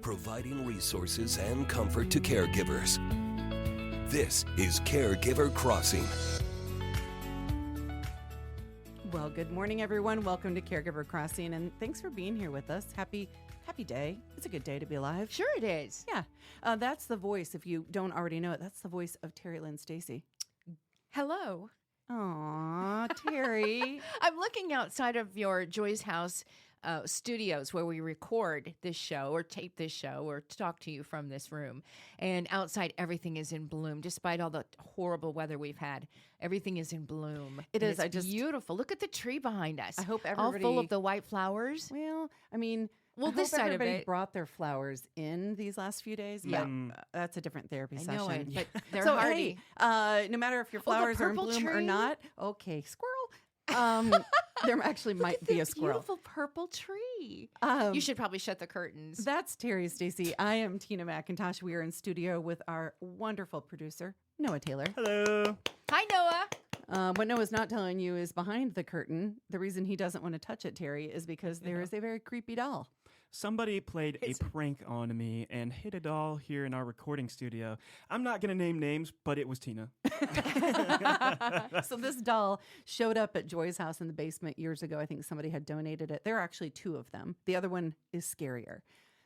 providing resources and comfort to caregivers. This is Caregiver Crossing. Well, good morning, everyone. Welcome to Caregiver Crossing, and thanks for being here with us. Happy day. It's a good day to be alive. Sure it is. Yeah. That's the voice, if you don't already know it, that's the voice of Terry Lynn Stacy. Hello. Aw, Terry. I'm looking outside of your Joy's House studios where we record this show or tape this show or talk to you from this room. And outside, everything is in bloom, despite all the horrible weather we've had. Everything is in bloom. It's beautiful. Look at the tree behind us. I hope everybody... all full of the white flowers. Well, I mean... Well, I this hope side of everybody it brought their flowers in these last few days. But that's a different therapy session. I know it, but they're so, hardy. Hey, no matter if your flowers are in purple bloom or tree. not, okay, squirrel. There actually might be a squirrel. Beautiful purple tree. You should probably shut the curtains. That's Terry Stacy. I am Tina McIntosh. We are in studio with our wonderful producer, Noah Taylor. Hello. Hi, Noah. What Noah's not telling you is behind the curtain. The reason he doesn't want to touch it, Terry, is because there is a very creepy doll. Somebody played a prank on me and hid a doll here in our recording studio. I'm not going to name names, but it was Tina. So this doll showed up at Joy's house in the basement years ago. I think somebody had donated it. There are actually two of them. The other one is scarier.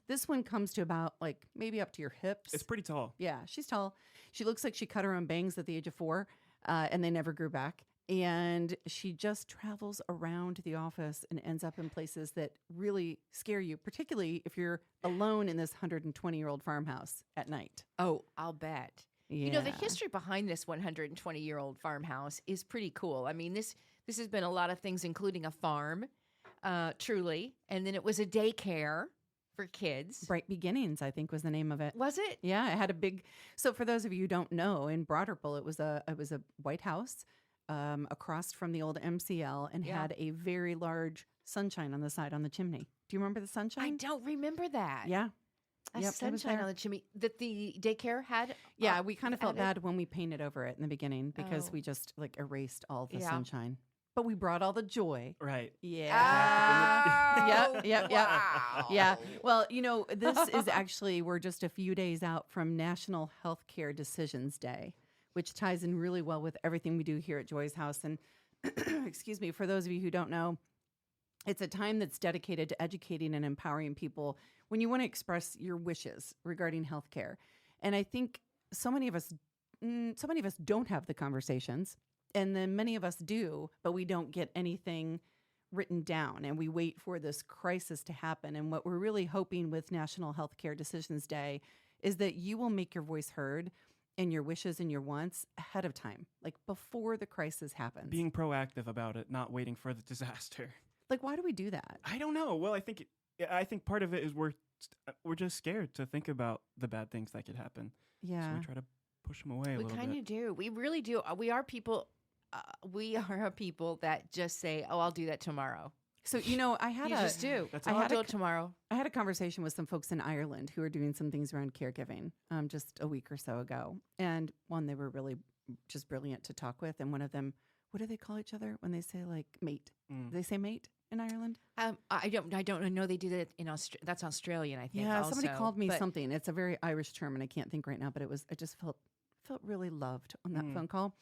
This one comes to about maybe up to your hips. It's pretty tall. Yeah, she's tall. She looks like she cut her own bangs at the age of 4, and they never grew back. And she just travels around the office and ends up in places that really scare you, particularly if you're alone in this 120-year-old farmhouse at night. Oh, I'll bet. Yeah. You know, the history behind this 120-year-old farmhouse is pretty cool. I mean, this has been a lot of things, including a farm, truly. And then it was a daycare for kids. Bright Beginnings, I think, was the name of it. Was it? Yeah, it had a big... So for those of you who don't know, in Broad Ripple, it was a White House across from the old MCL and had a very large sunshine on the side on the chimney. Do you remember the sunshine? I don't remember that. Yeah. A sunshine on the chimney that the daycare had? Yeah, we kind of felt bad when we painted over it in the beginning because we just erased all the Yeah. sunshine. But we brought all the joy. Right. Yeah. Yep. Wow. Yeah. Well, this is actually, we're just a few days out from National Healthcare Decisions Day, which ties in really well with everything we do here at Joy's House. And excuse me, for those of you who don't know, it's a time that's dedicated to educating and empowering people when you want to express your wishes regarding healthcare. And I think so many of us don't have the conversations, and then many of us do, but we don't get anything written down, and we wait for this crisis to happen. And what we're really hoping with National Healthcare Decisions Day is that you will make your voice heard and your wishes and your wants ahead of time, before the crisis happens. Being proactive about it, not waiting for the disaster. Why do we do that? I don't know. Well, I think part of it is we're just scared to think about the bad things that could happen. Yeah. So we try to push them away a little bit. We kind of do. We really do. We are people. We are people that just say, "Oh, I'll do that tomorrow." So I had just do. I'll do it tomorrow. I had a conversation with some folks in Ireland who are doing some things around caregiving just a week or so ago. And one, they were really just brilliant to talk with. And one of them, what do they call each other when they say mate? Do they say mate in Ireland? I don't know. They do that in Australia. That's Australian, I think. Yeah, also. somebody called me something. It's a very Irish term, and I can't think right now. But I just felt really loved on that phone call.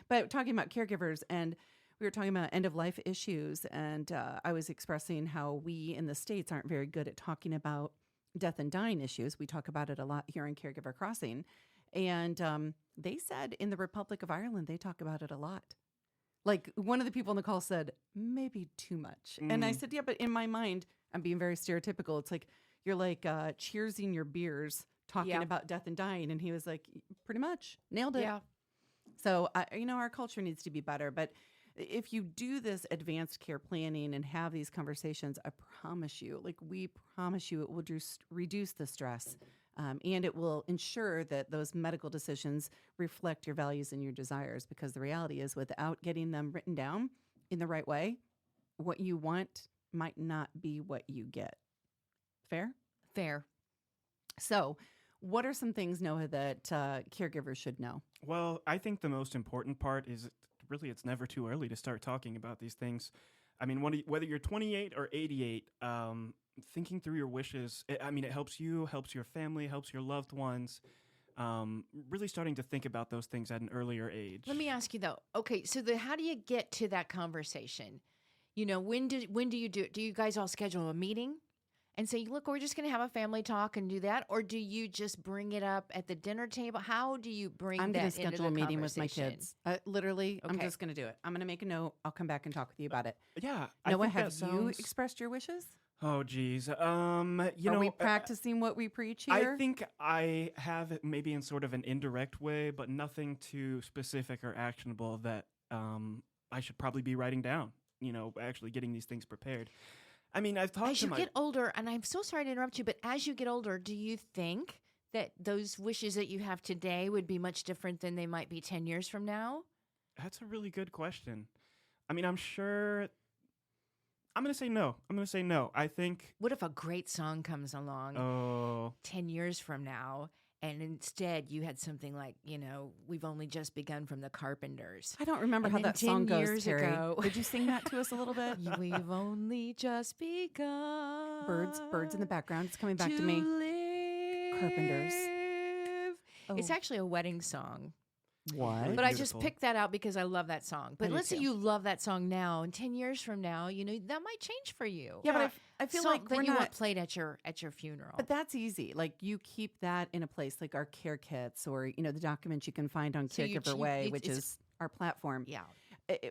But talking about caregivers, and we were talking about end-of-life issues, and I was expressing how we in the States aren't very good at talking about death and dying issues. We talk about it a lot here in Caregiver Crossing. And they said in the Republic of Ireland, they talk about it a lot. One of the people on the call said, maybe too much. And I said, yeah, but in my mind, I'm being very stereotypical. It's you're cheersing your beers, talking about death and dying. And he was like, pretty much, nailed it. Yeah. So, our culture needs to be better. But if you do this advanced care planning and have these conversations, I promise you, we promise you, it will just reduce the stress. And it will ensure that those medical decisions reflect your values and your desires, because the reality is, without getting them written down in the right way, what you want might not be what you get. Fair? Fair. So what are some things, Noah, that caregivers should know? Well, I think the most important part is really it's never too early to start talking about these things. I mean, whether you're 28 or 88, thinking through your wishes, it helps you, helps your family, helps your loved ones. Really starting to think about those things at an earlier age. Let me ask you though. Okay, so how do you get to that conversation? When do you do it? Do you guys all schedule a meeting and say, look, we're just going to have a family talk and do that? Or do you just bring it up at the dinner table? How do you bring I'm that going to into schedule a the meeting with my conversation? kids. Literally, I'm Okay. just going to do it. I'm going to make a note. I'll come back and talk with you about it. Yeah. Noah, I think have that you sounds... expressed your wishes? Oh, geez. Are we practicing what we preach here? I think I have it maybe in sort of an indirect way, but nothing too specific or actionable that I should probably be writing down, actually getting these things prepared. I mean, I've talked As you get older, and I'm so sorry to interrupt you, but as you get older, do you think that those wishes that you have today would be much different than they might be 10 years from now? That's a really good question. I mean, I'm sure... I'm going to say no. I think... What if a great song comes along 10 years from now, and instead you had something like, We've Only Just Begun from the Carpenters? I don't remember And how then that song 10 goes, years Terry. ago- Would you sing that to us a little bit? We've only just begun. Birds in the background. It's coming back to me. Live. Carpenters. It's Oh. actually a wedding song. What? But I just Beautiful. picked that out because I love that song. But do let's say too. you love that song now, and 10 years from now, that might change for you. Yeah, but I feel Song like that we're you not... want played at your funeral. But that's easy. Like you keep that in a place like our care kits or, the documents you can find on So you Caregiver keep- Way, it's- which is our platform. yeah.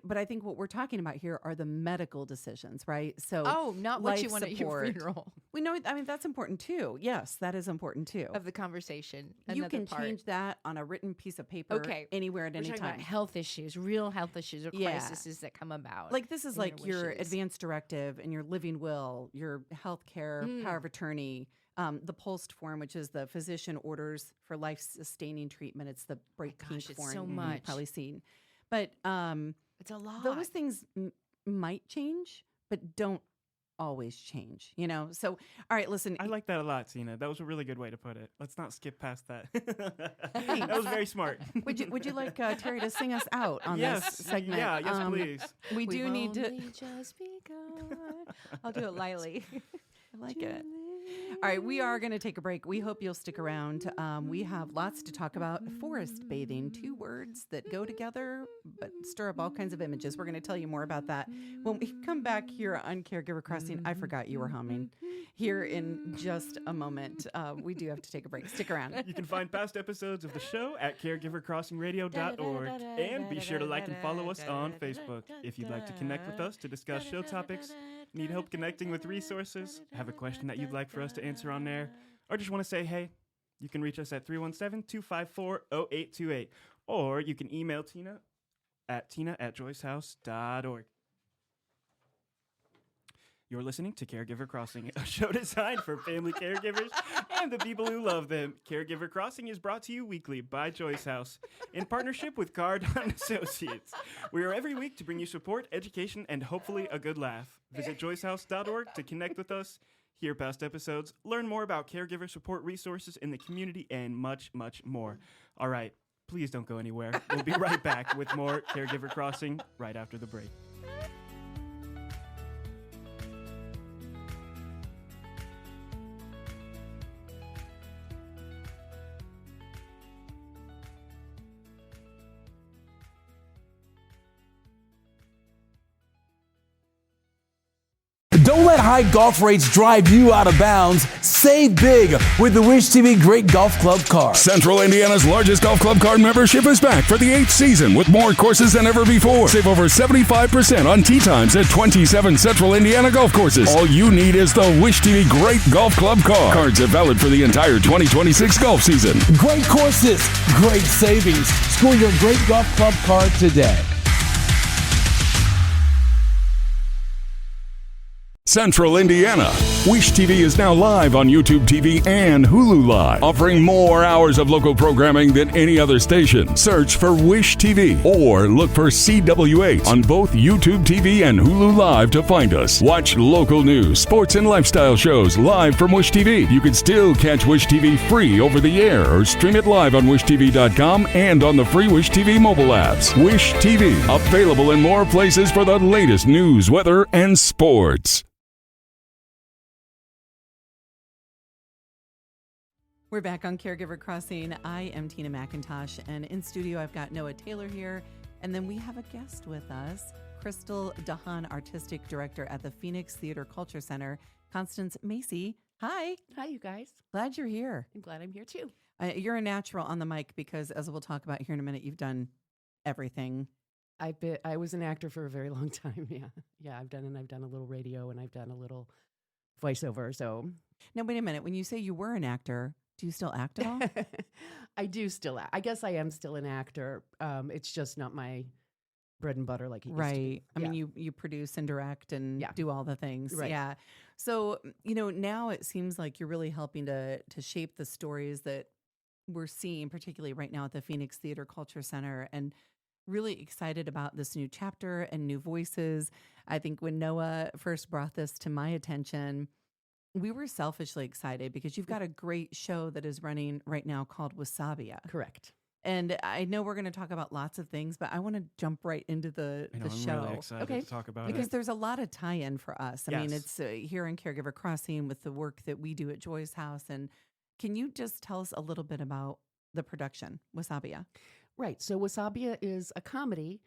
But I think what we're talking about here are the medical decisions, right? So Oh, not what you life want at your support. funeral We know, that's important too. Yes, that is important too. of the conversation. You Another can part. change that on a written piece of paper anywhere at We're any talking time. about health issues, real health issues or Yeah. crises that come about. Like this is in like your wishes. advance directive and your living will, your health care power of attorney, the POLST form, which is the physician orders for life-sustaining treatment. It's the bright gosh, pink it's form so you've much. probably seen. But It's a lot. those things might change, but don't always change, So, all right, listen. I like that a lot, Tina. That was a really good way to put it. Let's not skip past that. That was very smart. Would you like Terry to sing us out on Yes. this segment? Yeah, yes, please. We do We've need to. only just begun. I'll do it lightly. I like it. All right, we are going to take a break. We hope you'll stick around. We have lots to talk about. Forest bathing, 2 words that go together but stir up all kinds of images. We're going to tell you more about that when we come back here on Caregiver Crossing. I forgot you were humming. Here in just a moment. We do have to take a break. Stick around. You can find past episodes of the show at caregivercrossingradio.org and be sure to like and follow us on Facebook. If you'd like to connect with us to discuss show topics, need help connecting with resources, have a question that you'd like for us to answer on there, or just want to say hey, you can reach us at 317-254-0828, or you can email Tina at tina@joycehouse.org. You're listening to Caregiver Crossing, a show designed for family caregivers and the people who love them. Caregiver Crossing is brought to you weekly by Joyce House in partnership with Cardon Associates. We are every week to bring you support, education, and hopefully a good laugh. Visit joycehouse.org to connect with us, hear past episodes, learn more about caregiver support resources in the community, and much, much more. All right, please don't go anywhere. We'll be right back with more Caregiver Crossing right after the break. Don't let high golf rates drive you out of bounds. Save big with the Wish TV Great Golf Club card. Central Indiana's largest golf club card membership is back for the 8th season with more courses than ever before. Save over 75% on tee times at 27 Central Indiana golf courses. All you need is the Wish TV Great Golf Club card. Cards are valid for the entire 2026 golf season. Great courses, great savings. Score your Great Golf Club card today. Central Indiana, Wish TV is now live on YouTube TV and Hulu Live, offering more hours of local programming than any other station. Search for Wish TV or look for CW8 on both YouTube TV and Hulu Live to find us. Watch local news, sports, and lifestyle shows live from Wish TV. You can still catch Wish TV free over the air or stream it live on wishtv.com and on the free Wish TV mobile apps. Wish TV, available in more places for the latest news, weather, and sports. We're back on Caregiver Crossing. I am Tina McIntosh, and in studio I've got Noah Taylor here, and then we have a guest with us, Christel DeHaan Artistic Director at the Phoenix Theater Culture Center, Constance Macy. Hi. Hi, you guys. Glad you're here. I'm glad I'm here too. You're a natural on the mic because, as we'll talk about here in a minute, you've done everything. I was an actor for a very long time. Yeah. I've done a little radio and I've done a little voiceover. So Now, wait a minute. When you say you were an actor, do you still act at all? I do still act. I guess I am still an actor. It's just not my bread and butter like it used to be. Right. I mean, you produce and direct and do all the things. Right. Yeah. So, now it seems like you're really helping to shape the stories that we're seeing, particularly right now at the Phoenix Theater Culture Center, and really excited about this new chapter and new voices. I think when Noah first brought this to my attention, we were selfishly excited because you've got a great show that is running right now called Wasabia. Correct. And I know we're going to talk about lots of things, but I want to jump right into the I'm show. really excited to talk about Because it. there's a lot of tie-in for us. I mean, Yes. it's here in Caregiver Crossing with the work that we do at Joy's House. And can you just tell us a little bit about the production, Wasabia? Right. So Wasabia is a comedy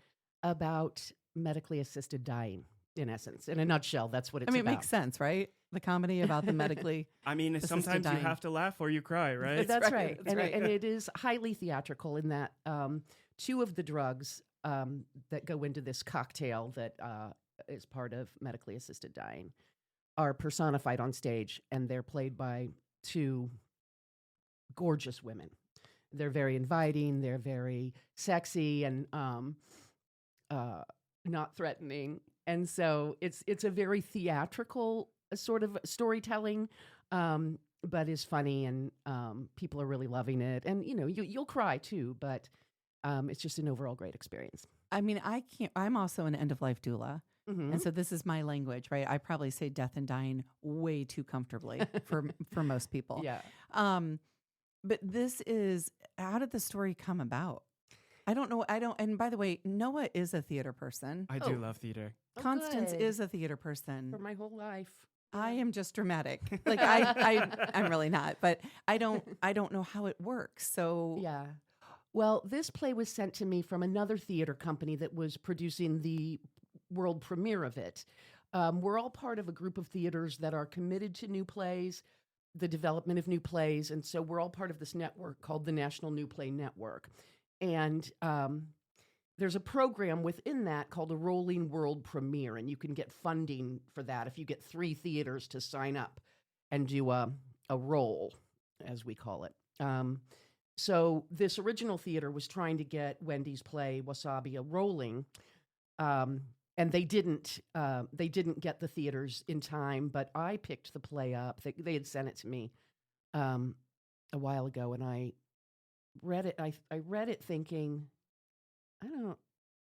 about medically assisted dying, in essence. In a nutshell, that's what it's I mean, about. it makes sense, right? The comedy about the medically. I mean, assisted sometimes you dying. have to laugh or you cry, right? That's right, right. that's And, right. and it is highly theatrical in that two of the drugs that go into this cocktail that is part of medically assisted dying are personified on stage, and they're played by two gorgeous women. They're very inviting, they're very sexy and not threatening. And so it's a very theatrical sort of storytelling, but is funny, and people are really loving it. And you'll cry too, but it's just an overall great experience. I mean, I'm also an end-of-life doula. Mhm. And so this is my language, right? I probably say death and dying way too comfortably for most people. Yeah. But this is, how did the story come about? I don't know. And by the way, Noah is a theater person. I do love theater. Oh, Constance good. is a theater person. For my whole life. I am just dramatic. Like I'm really not, but I don't know how it works. So Yeah. Well, this play was sent to me from another theater company that was producing the world premiere of it. We're all part of a group of theaters that are committed to new plays, the development of new plays. And so we're all part of this network called the National New Play Network. And there's a program within that called a rolling world premiere. And you can get funding for that if you get 3 theaters to sign up and do a roll, as we call it. So this original theater was trying to get Wendy's play Wasabia rolling, and they didn't get the theaters in time. But I picked the play up. They had sent it to me a while ago, and I read it. I read it thinking, I don't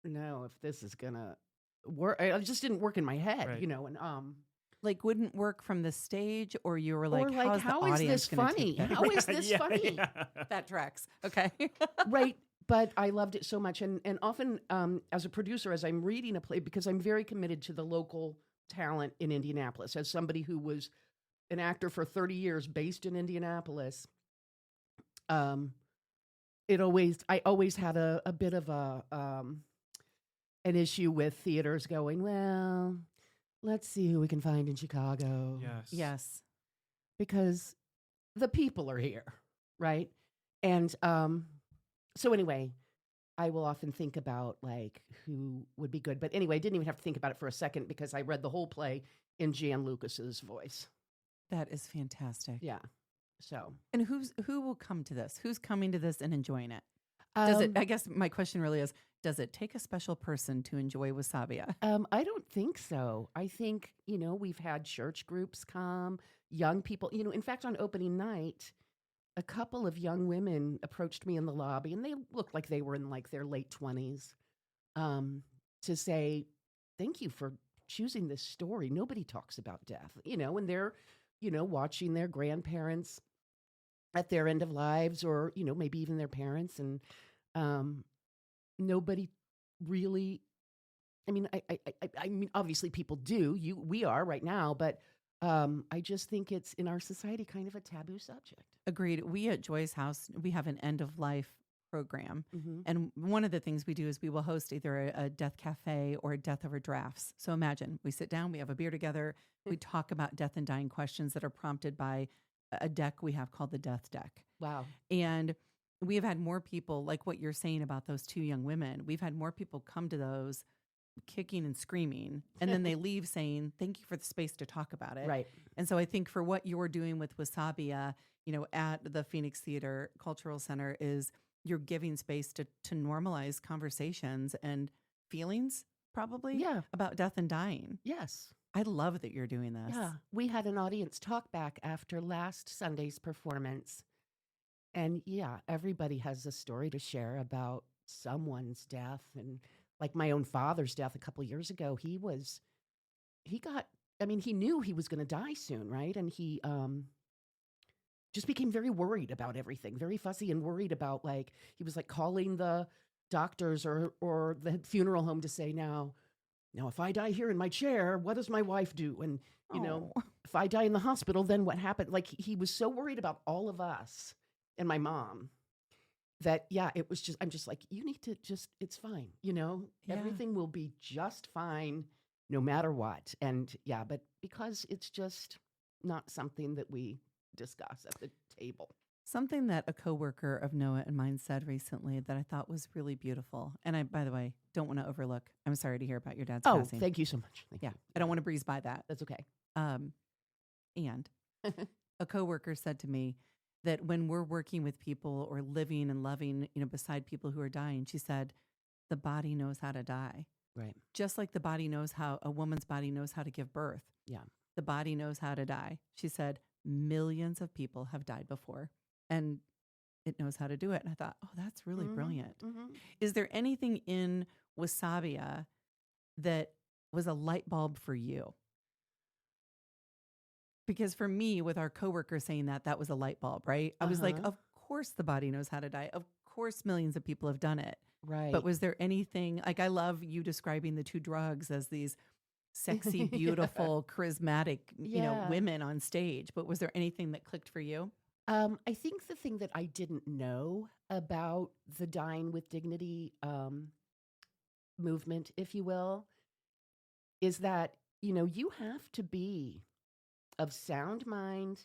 know if this is gonna work. It just didn't work in my head, Right. and like wouldn't work from the stage, or you were like, or like, how's how the is audience this gonna funny? take that? How is this Yeah, funny? yeah. That tracks. Okay. Right. But I loved it so much. And often as a producer, as I'm reading a play, because I'm very committed to the local talent in Indianapolis, as somebody who was an actor for 30 years based in Indianapolis, I always had a bit of an issue with theaters going, well, let's see who we can find in Chicago. Yes. Yes. Because the people are here, right? And so anyway, I will often think about like who would be good. But anyway, I didn't even have to think about it for a second because I read the whole play in Jan Lucas's voice. That is fantastic. Yeah. So And who will come to this? Who's coming to this and enjoying it? Does it? I guess my question really is: does it take a special person to enjoy Wasabia? I don't think so. I think, we've had church groups come, young people, in fact, on opening night, a couple of young women approached me in the lobby, and they looked like they were in like their late 20s, to say, thank you for choosing this story. Nobody talks about death, and they're, watching their grandparents at their end of lives, or, maybe even their parents. And nobody really, I mean, obviously people do, we are right now, but I just think it's in our society kind of a taboo subject. Agreed. We at Joy's House, we have an end of life program. Mm-hmm. And one of the things we do is we will host either a death cafe or a death over drafts. So imagine we sit down, we have a beer together, we talk about death and dying questions that are prompted by a deck we have called the Death Deck. Wow. And we have had more people, like what you're saying about those two young women, we've had more people come to those kicking and screaming, and then they leave saying, thank you for the space to talk about it. Right. And so I think for what you're doing with Wasabia, at the Phoenix Theater Cultural Center, is you're giving space to normalize conversations and feelings, probably, about death and dying. Yes. I love that you're doing this. Yeah. We had an audience talk back after last Sunday's performance. And everybody has a story to share about someone's death. And like my own father's death a couple years ago, he knew he was going to die soon, right? And he just became very worried about everything, very fussy and worried about, like, he was like calling the doctors or the funeral home to say, now, if I die here in my chair, what does my wife do? And, if I die in the hospital, then what happened? Like, he was so worried about all of us and my mom that, it was just, I'm just like, you need to just, it's fine. Everything will be just fine no matter what. And but because it's just not something that we discuss at the table. Something that a coworker of Noah and mine said recently that I thought was really beautiful. And I, by the way, don't want to overlook. I'm sorry to hear about your dad's passing. Thank you so much. Thank you. I don't want to breeze by that. That's okay. And a coworker said to me that when we're working with people or living and loving, beside people who are dying, she said, the body knows how to die. Right. Just like the body knows how, a woman's body knows how to give birth. Yeah. The body knows how to die. She said, millions of people have died before, and it knows how to do it. And I thought, that's really brilliant. Mm-hmm. Is there anything in Wasabia that was a light bulb for you? Because for me, with our coworker saying that was a light bulb, right? I was like, of course the body knows how to die. Of course millions of people have done it. Right. But was there anything, like, I love you describing the two drugs as these sexy, beautiful, charismatic, women on stage. But was there anything that clicked for you? I think the thing that I didn't know about the Dying with Dignity movement, if you will, is that, you have to be of sound mind.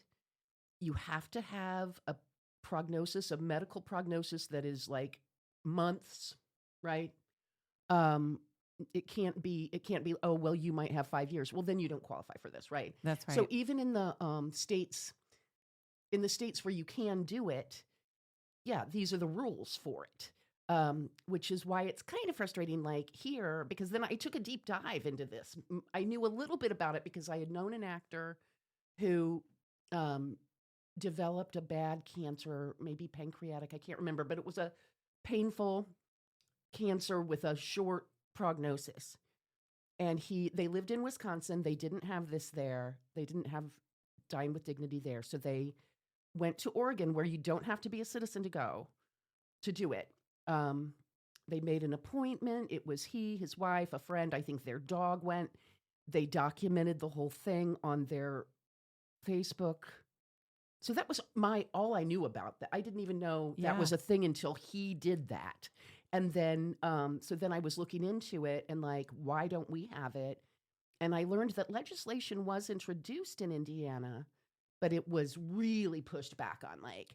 You have to have a prognosis, a medical prognosis that is like months, right? It can't be, oh, well, you might have 5 years. Well, then you don't qualify for this, right? That's right. So even in the states where you can do it, these are the rules for it. Which is why it's kind of frustrating, like here, because then I took a deep dive into this. I knew a little bit about it because I had known an actor who developed a bad cancer, maybe pancreatic, I can't remember, but it was a painful cancer with a short prognosis. And they lived in Wisconsin. They didn't have this there. They didn't have Dying with Dignity there. So they went to Oregon, where you don't have to be a citizen to go to do it. They made an appointment. It was he, his wife, a friend. I think their dog went. They documented the whole thing on their Facebook. So that was all I knew about that. I didn't even know that was a thing until he did that. And then, so then I was looking into it and like, why don't we have it? And I learned that legislation was introduced in Indiana, but it was really pushed back on. Like,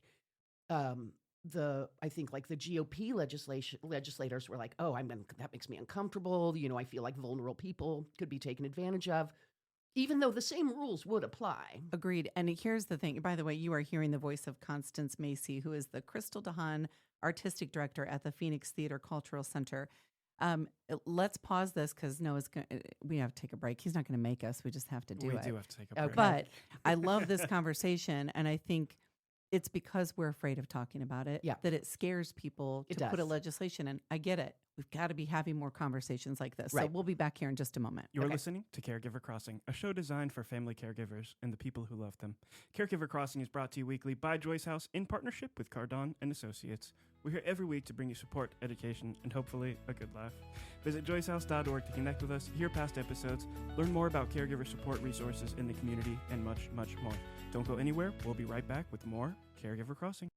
I think like the GOP legislators were like, that makes me uncomfortable. I feel like vulnerable people could be taken advantage of, even though the same rules would apply. Agreed. And here's the thing. By the way, you are hearing the voice of Constance Macy, who is the Christel DeHaan Artistic Director at the Phoenix Theater Cultural Center. Let's pause this because Noah's we have to take a break. He's not going to make us. We just have to do it. We do have to take a break. But I love this conversation, and I think it's because we're afraid of talking about it that it scares people to put a legislation in. I get it. We've got to be having more conversations like this. So we'll be back here in just a moment. You're listening to Caregiver Crossing, a show designed for family caregivers and the people who love them. Caregiver Crossing is brought to you weekly by Joyce House in partnership with Cardon and Associates. We're here every week to bring you support, education, and hopefully a good laugh. Visit joycehouse.org to connect with us, hear past episodes, learn more about caregiver support resources in the community, and much, much more. Don't go anywhere. We'll be right back with more Caregiver Crossing.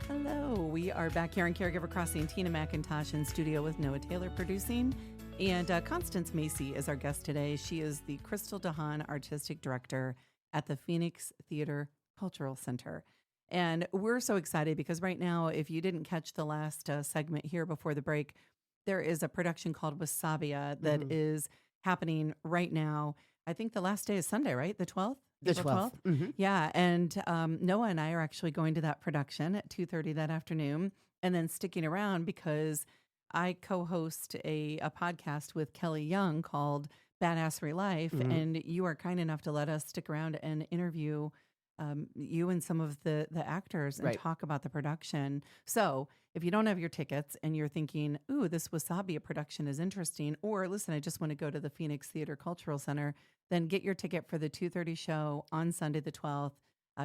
Hello, we are back here on Caregiver Crossing. Tina McIntosh in studio with Noah Taylor producing. And Constance Macy is our guest today. She is the Christel DeHaan Artistic Director at the Phoenix Theater Cultural Center. And we're so excited because right now, if you didn't catch the last segment here before the break, there is a production called Wasabia that is happening right now. I think the last day is Sunday, right? The 12th? The 12th. Mm-hmm. Yeah. And Noah and I are actually going to that production at 2:30 that afternoon and then sticking around because I co-host a podcast with Kelly Young called Badassery Life. And you are kind enough to let us stick around and interview you and some of the actors and talk about the production. So if you don't have your tickets and you're thinking, ooh, this Wasabia production is interesting, or listen, I just want to go to the Phoenix Theater Cultural Center, then get your ticket for the 2:30 show on Sunday the 12th.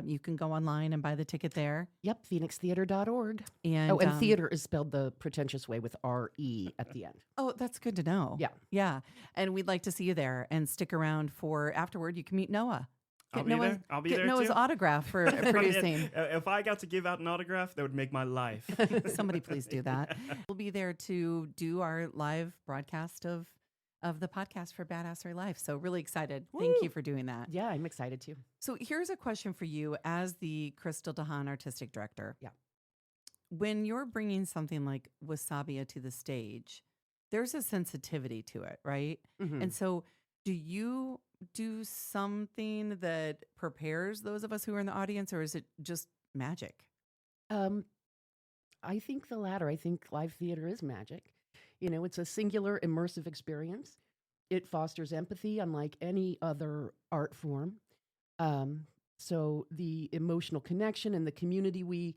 You can go online and buy the ticket there. Yep, phoenixtheater.org. And theater is spelled the pretentious way with R-E at the end. Oh, that's good to know. Yeah. Yeah. And we'd like to see you there and stick around for afterward. You can meet Noah. I'll be there. I'll be there Get Noah's too. autograph for producing. If I got to give out an autograph, that would make my life. Somebody please do that. We'll be there to do our live broadcast of the podcast for Badassery Life. So really excited. Woo. Thank you for doing that. Yeah, I'm excited too. So here's a question for you as the Christel DeHaan Artistic Director. Yeah. When you're bringing something like Wasabia to the stage, there's a sensitivity to it, right? Mm-hmm. And so do you do something that prepares those of us who are in the audience, or is it just magic? I think the latter. I think live theater is magic. You know, it's a singular, immersive experience. It fosters empathy unlike any other art form. So the emotional connection and the community we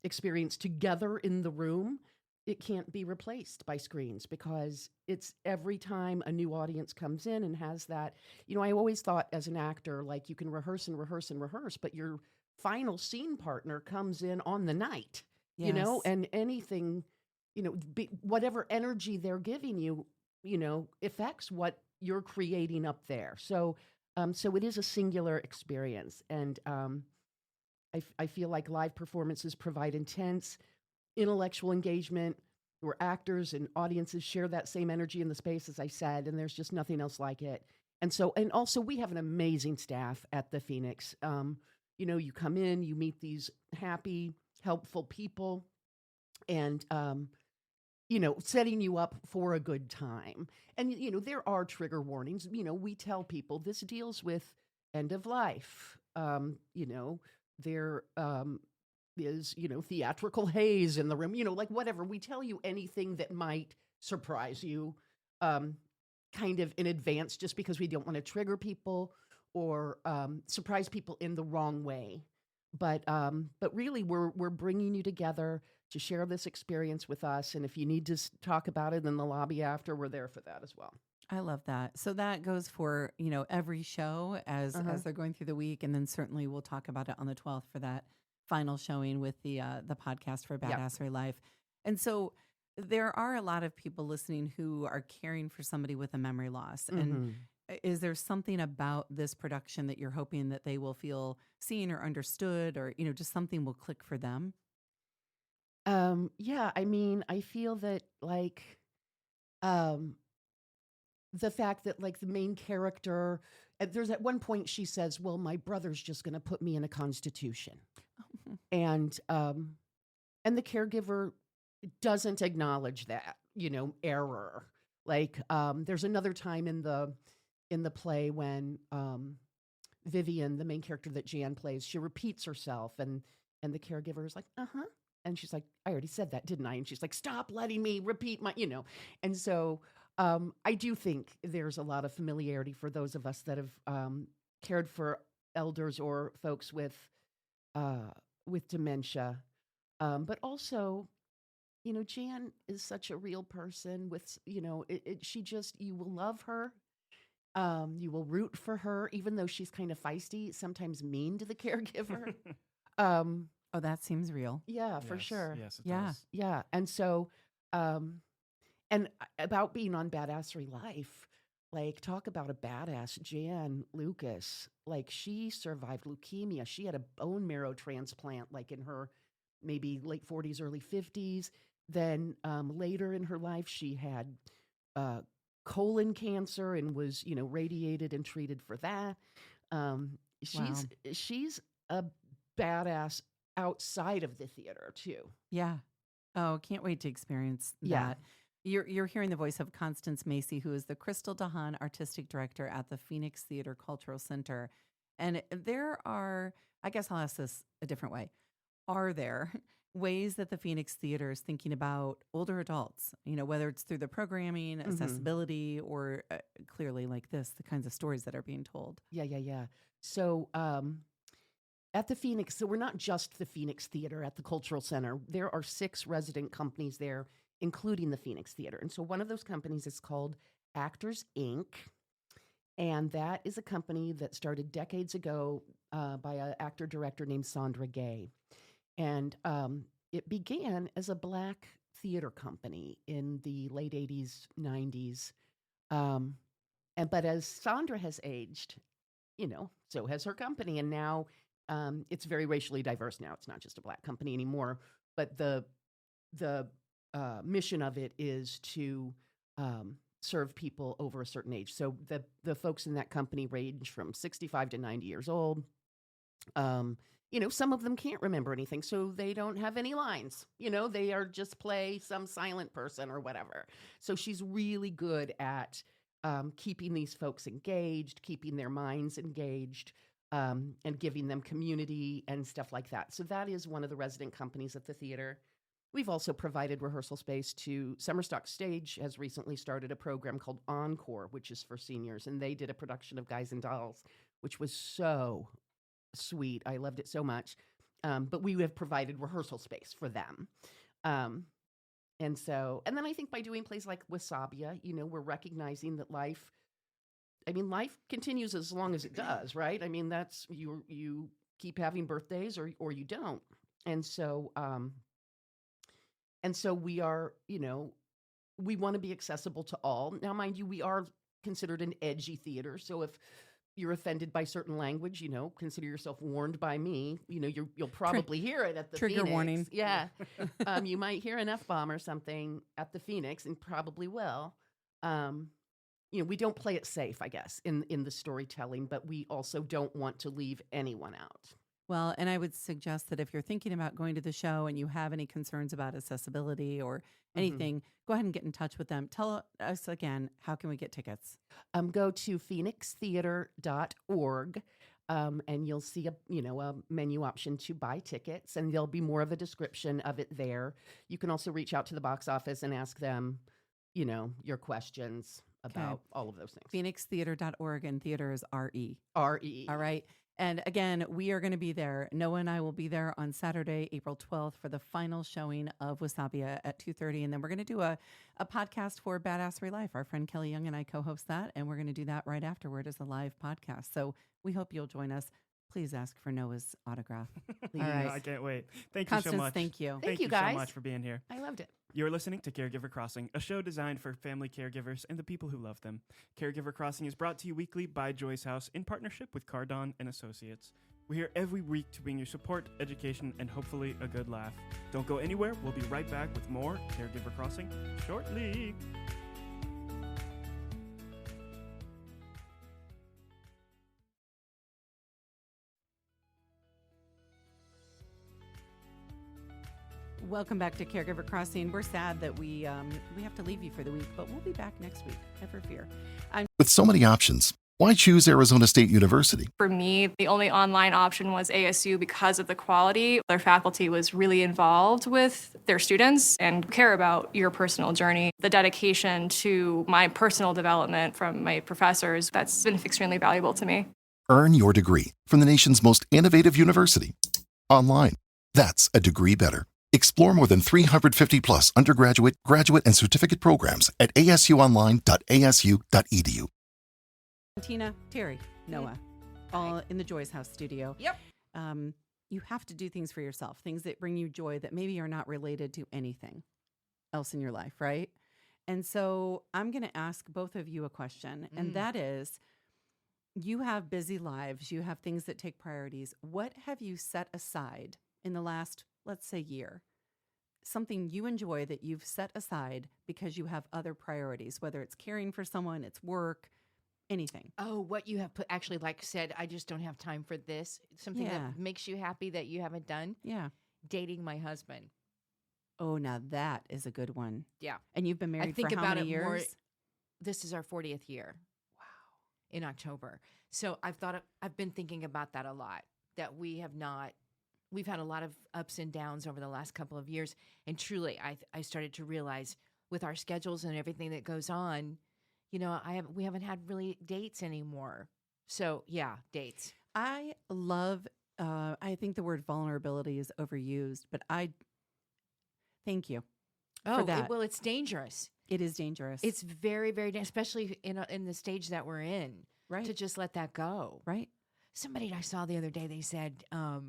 experience together in the room, it can't be replaced by screens because it's every time a new audience comes in and has that, you know, I always thought as an actor, like you can rehearse and rehearse and rehearse, but your final scene partner comes in on the night, you know, and anything, you know, whatever energy they're giving you, you know, affects what you're creating up there. So, so it is a singular experience. And I feel like live performances provide intense intellectual engagement where actors and audiences share that same energy in the space, as I said, and there's just nothing else like it. And so, and also we have an amazing staff at the Phoenix. You know, you come in, you meet these happy, helpful people and, you know, setting you up for a good time. And, you know, there are trigger warnings. You know, we tell people this deals with end of life. You know, there is, you know, theatrical haze in the room, you know, like whatever. We tell you anything that might surprise you kind of in advance just because we don't want to trigger people or surprise people in the wrong way. But really, we're bringing you together to share this experience with us. And if you need to talk about it in the lobby after, we're there for that as well. I love that. So that goes for, you know, every show as they're going through the week. And then certainly we'll talk about it on the 12th for that final showing with the podcast for Badassery Life. And so there are a lot of people listening who are caring for somebody with a memory loss. And is there something about this production that you're hoping that they will feel seen or understood, or, you know, just something will click for them? Yeah, I mean, I feel that like the fact that like the main character, there's at one point she says, well, my brother's just going to put me in a constitution. And the caregiver doesn't acknowledge that, you know, error Like there's another time in the play when Vivian, the main character that Jan plays, she repeats herself, and the caregiver is like, and she's like, I already said that, didn't I? And she's like, stop letting me repeat my, And so I do think there's a lot of familiarity for those of us that have cared for elders or folks with dementia, but also, Jan is such a real person with, she just, you will love her. You will root for her, even though she's kind of feisty, sometimes mean to the caregiver. Oh, that seems real. Yeah, for sure. Yes, it Yeah. does. Yeah. And so, and about being on Badassery Life, like, talk about a badass, Jan Lucas. Like, she survived leukemia. She had a bone marrow transplant, like in her maybe late 40s, early 50s. Then later in her life, she had colon cancer and was, radiated and treated for that. She's a badass outside of the theater too. Yeah. Oh, can't wait to experience Yeah. that. You're hearing the voice of Constance Macy, who is the Christel DeHaan Artistic Director at the Phoenix Theater Cultural Center. And there are, I guess I'll ask this a different way. Are there ways that the Phoenix Theater is thinking about older adults, whether it's through the programming, accessibility, or clearly like this, the kinds of stories that are being told? Yeah. So at the Phoenix, so we're not just the Phoenix Theater at the Cultural Center. There are 6 resident companies there, including the Phoenix Theater. And so one of those companies is called Actors Inc. And that is a company that started decades ago by an actor-director named Sandra Gay. And it began as a Black theater company in the late 80s, 90s. But as Sandra has aged, so has her company. And now it's very racially diverse now. It's not just a Black company anymore. But the mission of it is to serve people over a certain age. So the folks in that company range from 65 to 90 years old. Some of them can't remember anything, so they don't have any lines. They are just play some silent person or whatever. So she's really good at keeping these folks engaged, keeping their minds engaged, and giving them community and stuff like that. So that is one of the resident companies at the theater. We've also provided rehearsal space to Summerstock Stage has recently started a program called Encore, which is for seniors, and they did a production of Guys and Dolls, which was so sweet. I loved it so much. But we have provided rehearsal space for them. And then I think by doing plays like Wasabia, we're recognizing that life continues as long as it does, right? I mean, that's, you keep having birthdays or you don't. And so we are, we want to be accessible to all. Now, mind you, we are considered an edgy theater. So if you're offended by certain language, consider yourself warned by me. You'll probably hear it at the Trigger Phoenix. warning. Yeah. You might hear an F-bomb or something at the Phoenix, and probably will. We don't play it safe, I guess, in the storytelling, but we also don't want to leave anyone out. Well, and I would suggest that if you're thinking about going to the show and you have any concerns about accessibility or anything, go ahead and get in touch with them. Tell us again, how can we get tickets? Go to phoenixtheater.org, and you'll see a menu option to buy tickets, and there'll be more of a description of it there. You can also reach out to the box office and ask them, your questions about all of those things. Phoenixtheater.org, and theater is R-E. R-E. All right. And again, we are going to be there. Noah and I will be there on Saturday, April 12th for the final showing of Wasabia at 2:30. And then we're going to do a podcast for Badassery Life. Our friend Kelly Young and I co-host that. And we're going to do that right afterward as a live podcast. So we hope you'll join us. Please ask for Noah's autograph. Please. All right. I can't wait. Thank Constance, you so much. thank you. Thank you, so guys. much for being here. I loved it. You're listening to Caregiver Crossing, a show designed for family caregivers and the people who love them. Caregiver Crossing is brought to you weekly by Joyce House in partnership with Cardon and Associates. We're here every week to bring you support, education, and hopefully a good laugh. Don't go anywhere. We'll be right back with more Caregiver Crossing shortly. Welcome back to Caregiver Crossing. We're sad that we have to leave you for the week, but we'll be back next week. Never fear. With so many options, why choose Arizona State University? For me, the only online option was ASU because of the quality. Their faculty was really involved with their students and care about your personal journey. The dedication to my personal development from my professors, that's been extremely valuable to me. Earn your degree from the nation's most innovative university. Online. That's a degree better. Explore more than 350 plus undergraduate, graduate, and certificate programs at asuonline.asu.edu. Tina, Terry, Noah, all in the Joy's House studio. Yep. You have to do things for yourself, things that bring you joy that maybe are not related to anything else in your life, right? And so I'm going to ask both of you a question, and that is, you have busy lives, you have things that take priorities. What have you set aside in the last, let's say, year? Something you enjoy that you've set aside because you have other priorities, whether it's caring for someone, it's work, anything. Oh, what you have put, actually, like said, I just don't have time for this. Something that makes you happy that you haven't done. Yeah. Dating my husband. Oh, now that is a good one. Yeah. And you've been married I think for how about many it years? more. This is our 40th year. Wow. In October. So I've been thinking about that a lot, that we've had a lot of ups and downs over the last couple of years. And truly, I started to realize with our schedules and everything that goes on, you know, we haven't had really dates anymore. So yeah, dates. I love, I think the word vulnerability is overused, but thank you for that. Well, it's dangerous. It is dangerous. It's very, very dangerous, especially in the stage that we're in, right. to just let that go. Right. Somebody I saw the other day, they said, I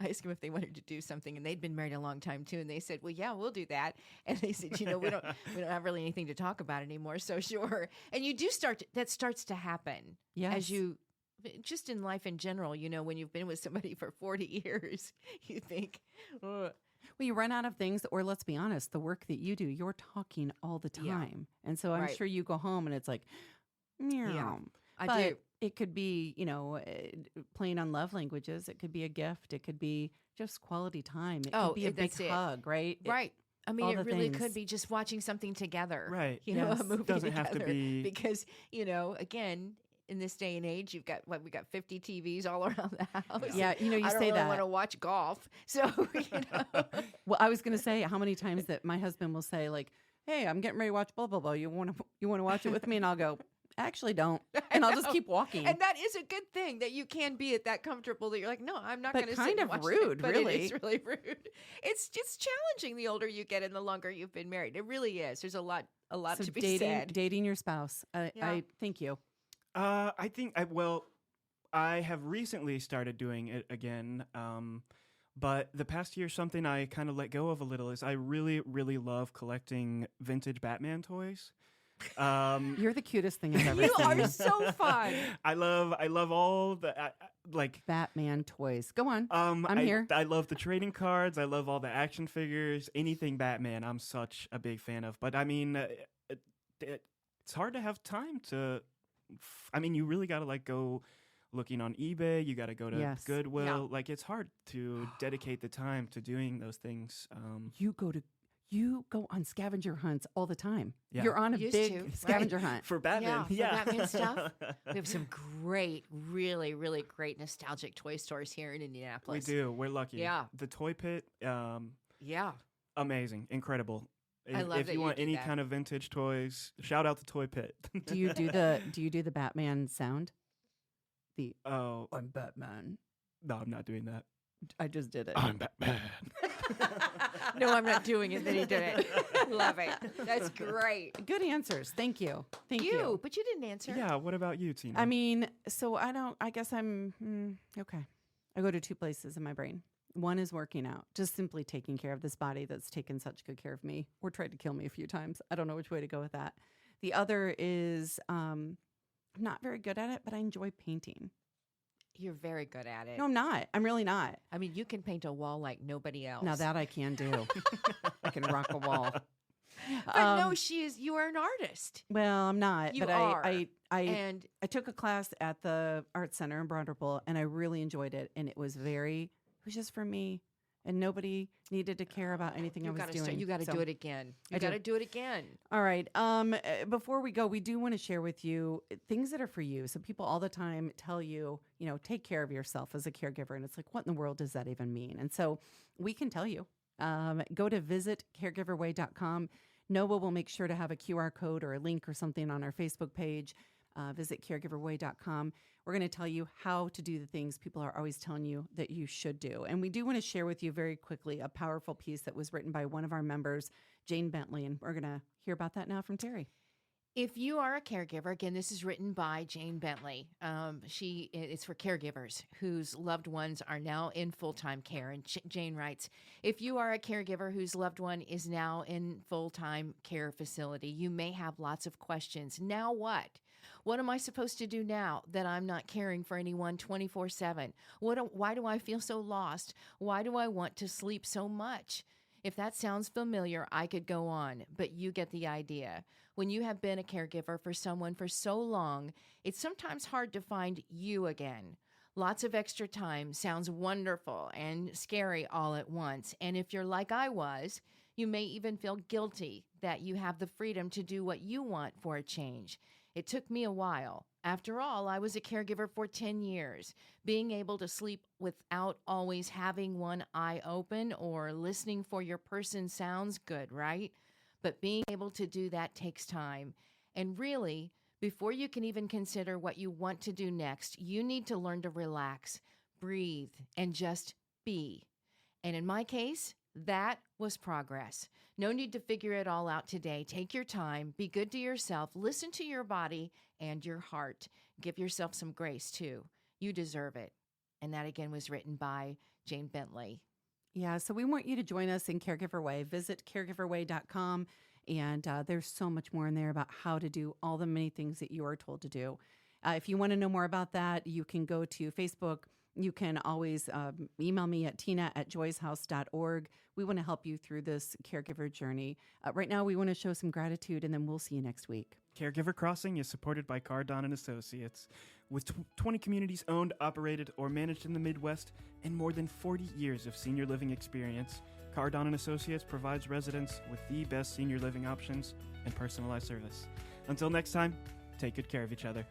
asked them if they wanted to do something, and they'd been married a long time too. And they said, well, yeah, we'll do that. And they said, you know, we don't have really anything to talk about anymore. So sure. And you do that starts to happen. Yes. As you, just in life in general, you know, when you've been with somebody for 40 years, you think, ugh. Well, you run out of things, or let's be honest, the work that you do, you're talking all the time. Yeah. And so I'm Right. sure you go home and it's like, meow. Yeah, I but do. It could be, you know, playing on love languages. It could be a gift. It could be just quality time. It could be a big hug, right? Right. I mean, all it the really things. could be just watching something together. Right. You know, Yes. a movie Doesn't together. have to be- Because, you know, again, in this day and age, we got 50 TVs all around the house. Yeah, you know, you I don't say really that. want to watch golf. So, you know. Well, I was going to say how many times that my husband will say, like, hey, I'm getting ready to watch blah, blah, blah. You want to watch it with me? And I'll go, actually don't. And I'll just keep walking. And that is a good thing, that you can be at that comfortable that you're like, no, I'm not But going to sit kind and of watch rude, it. But really. It is really rude. It's just challenging the older you get and the longer you've been married. It really is. There's a lot So to be said. dating your spouse. Yeah. I thank you. I think I have recently started doing it again. But the past year, something I kind of let go of a little is I really, really love collecting vintage Batman toys. You're the cutest thing I've ever You seen. are so fun. I love all the like Batman toys. Go on. I'm I here. I love the trading cards. I love all the action figures. Anything Batman, I'm such a big fan of. But I mean, it's hard to have time to. I mean, you really got to like go looking on eBay. You got to go to Yes. Goodwill. Yeah. Like it's hard to dedicate the time to doing those things. You go on scavenger hunts all the time. Yeah. You're on a Used big to, right. scavenger hunt. For Batman, Yeah, for Batman stuff. We have some great, really, really great nostalgic toy stores here in We Indianapolis. do. We're lucky. Yeah. The Toy Pit, Yeah. amazing, incredible. I love if that you you want do any that. kind of vintage toys, shout out the Toy Pit. Do you do the Batman sound? Oh I'm Batman. no, I'm not doing that. I just did it. I'm Batman. No, I'm not doing it. Then he did it. Love it. That's great. Good answers. Thank you. Thank you. But you didn't answer. Yeah. What about you, Tina? I mean, so I guess I'm okay. I go to two places in my brain. One is working out, just simply taking care of this body that's taken such good care of me or tried to kill me a few times. I don't know which way to go with that. The other is I'm not very good at it, but I enjoy painting. You're very good at it. No, I'm not. I'm really not. I mean, you can paint a wall like nobody else. Now that I can do. I can rock a wall. But no, you are an artist. Well, I'm not. You but are. I took a class at the Art Center in Broad Ripple, and I really enjoyed it. And it was just for me. and nobody needed to care about anything I was doing. You got to So do it again. You I got to do. do it again. All right. Before we go, we do want to share with you things that are for you. So people all the time tell you, take care of yourself as a caregiver. And it's like, what in the world does that even mean? And so we can tell you. Go to visitcaregiverway.com. Noah will make sure to have a QR code or a link or something on our Facebook page. Visit caregiverway.com. We're going to tell you how to do the things people are always telling you that you should do. And we do want to share with you very quickly a powerful piece that was written by one of our members, Jane Bentley. And we're going to hear about that now from Terry. If you are a caregiver, again, this is written by Jane Bentley. It's for caregivers whose loved ones are now in full-time care. And Jane writes, if you are a caregiver whose loved one is now in full-time care facility, you may have lots of questions. Now what? What am I supposed to do now that I'm not caring for anyone 24/7? Why do I feel so lost? Why do I want to sleep so much? If that sounds familiar, I could go on, but you get the idea. When you have been a caregiver for someone for so long, it's sometimes hard to find you again. Lots of extra time sounds wonderful and scary all at once. And if you're like I was, you may even feel guilty that you have the freedom to do what you want for a change. It took me a while. After all, I was a caregiver for 10 years. Being able to sleep without always having one eye open or listening for your person sounds good, right? But being able to do that takes time. And really, before you can even consider what you want to do next, you need to learn to relax, breathe, and just be. And in my case, that was progress. No need to figure it all out today. Take your time, be good to yourself, listen to your body and your heart. Give yourself some grace too. You deserve it. And that again was written by Jane Bentley. Yeah, so we want you to join us in Caregiver Way. Visit caregiverway.com, and there's so much more in there about how to do all the many things that you are told to do. If you want to know more about that, you can go to Facebook. You can always email me at tina@joyshouse.org. We want to help you through this caregiver journey. Right now, we want to show some gratitude, and then we'll see you next week. Caregiver Crossing is supported by Cardon and Associates. With 20 communities owned, operated, or managed in the Midwest, and more than 40 years of senior living experience, Cardon and Associates provides residents with the best senior living options and personalized service. Until next time, take good care of each other.